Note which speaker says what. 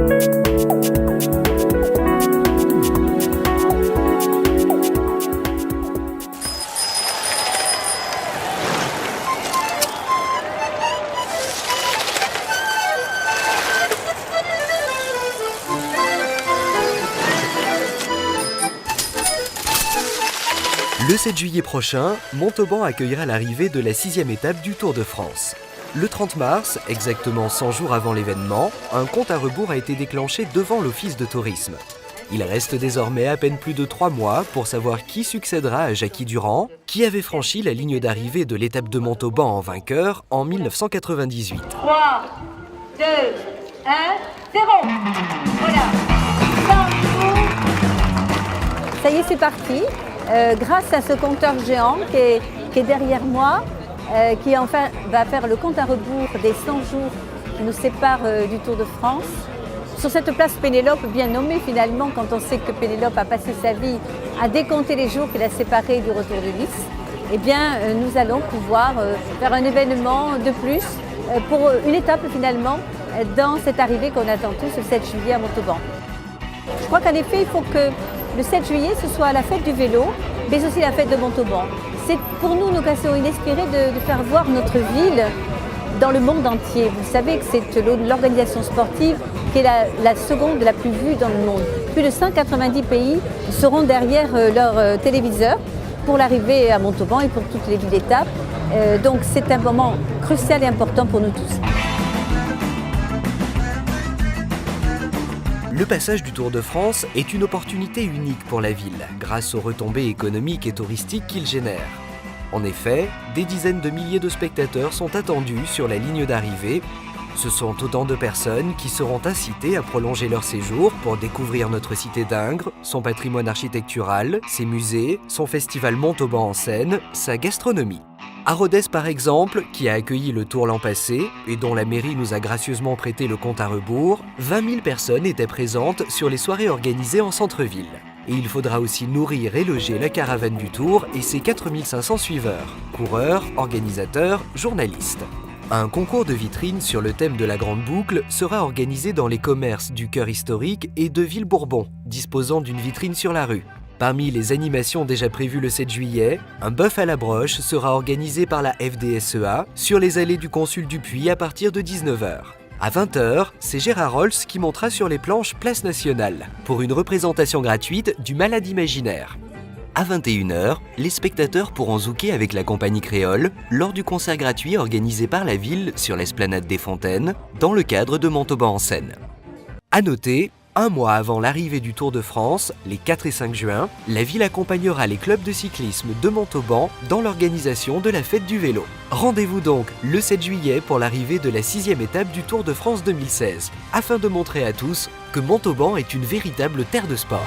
Speaker 1: Le 7 juillet prochain, Montauban accueillera l'arrivée de la 6e étape du Tour de France. Le 30 mars, exactement 100 jours avant l'événement, un compte à rebours a été déclenché devant l'Office de tourisme. Il reste désormais à peine plus de 3 mois pour savoir qui succédera à Jackie Durand, qui avait franchi la ligne d'arrivée de l'étape de Montauban en vainqueur en 1998.
Speaker 2: 3, 2, 1, 0. Voilà.
Speaker 3: Ça y est, c'est parti. Grâce à ce compteur géant qui est derrière moi, qui enfin va faire le compte à rebours des 100 jours qui nous séparent du Tour de France. Sur cette place Pénélope, bien nommée finalement, quand on sait que Pénélope a passé sa vie à décompter les jours qu'il a séparés du retour de Nice, eh bien, nous allons pouvoir faire un événement de plus pour une étape finalement dans cette arrivée qu'on attend tous le 7 juillet à Montauban. Je crois qu'en effet, il faut que le 7 juillet, ce soit la fête du vélo, mais aussi la fête de Montauban. C'est pour nous une occasion inespérée de faire voir notre ville dans le monde entier. Vous savez que c'est l'organisation sportive qui est la seconde la plus vue dans le monde. Plus de 190 pays seront derrière leur téléviseur pour l'arrivée à Montauban et pour toutes les villes d'étape. Donc c'est un moment crucial et important pour nous tous.
Speaker 1: Le passage du Tour de France est une opportunité unique pour la ville, grâce aux retombées économiques et touristiques qu'il génère. En effet, des dizaines de milliers de spectateurs sont attendus sur la ligne d'arrivée. Ce sont autant de personnes qui seront incitées à prolonger leur séjour pour découvrir notre cité d'Ingres, son patrimoine architectural, ses musées, son festival Montauban en scène, sa gastronomie. À Rodez par exemple, qui a accueilli le Tour l'an passé et dont la mairie nous a gracieusement prêté le compte à rebours, 20 000 personnes étaient présentes sur les soirées organisées en centre-ville. Et il faudra aussi nourrir et loger la caravane du Tour et ses 4 500 suiveurs, coureurs, organisateurs, journalistes. Un concours de vitrines sur le thème de la Grande Boucle sera organisé dans les commerces du cœur historique et de Ville-Bourbon, disposant d'une vitrine sur la rue. Parmi les animations déjà prévues le 7 juillet, un bœuf à la broche sera organisé par la FDSEA sur les allées du Consul Dupuis à partir de 19h. À 20h, c'est Gérard Rolls qui montera sur les planches Place Nationale pour une représentation gratuite du Malade imaginaire. À 21h, les spectateurs pourront zouker avec la compagnie créole lors du concert gratuit organisé par la ville sur l'esplanade des Fontaines dans le cadre de Montauban en scène. À noter, un mois avant l'arrivée du Tour de France, les 4 et 5 juin, la ville accompagnera les clubs de cyclisme de Montauban dans l'organisation de la fête du vélo. Rendez-vous donc le 7 juillet pour l'arrivée de la 6e étape du Tour de France 2016, afin de montrer à tous que Montauban est une véritable terre de sport.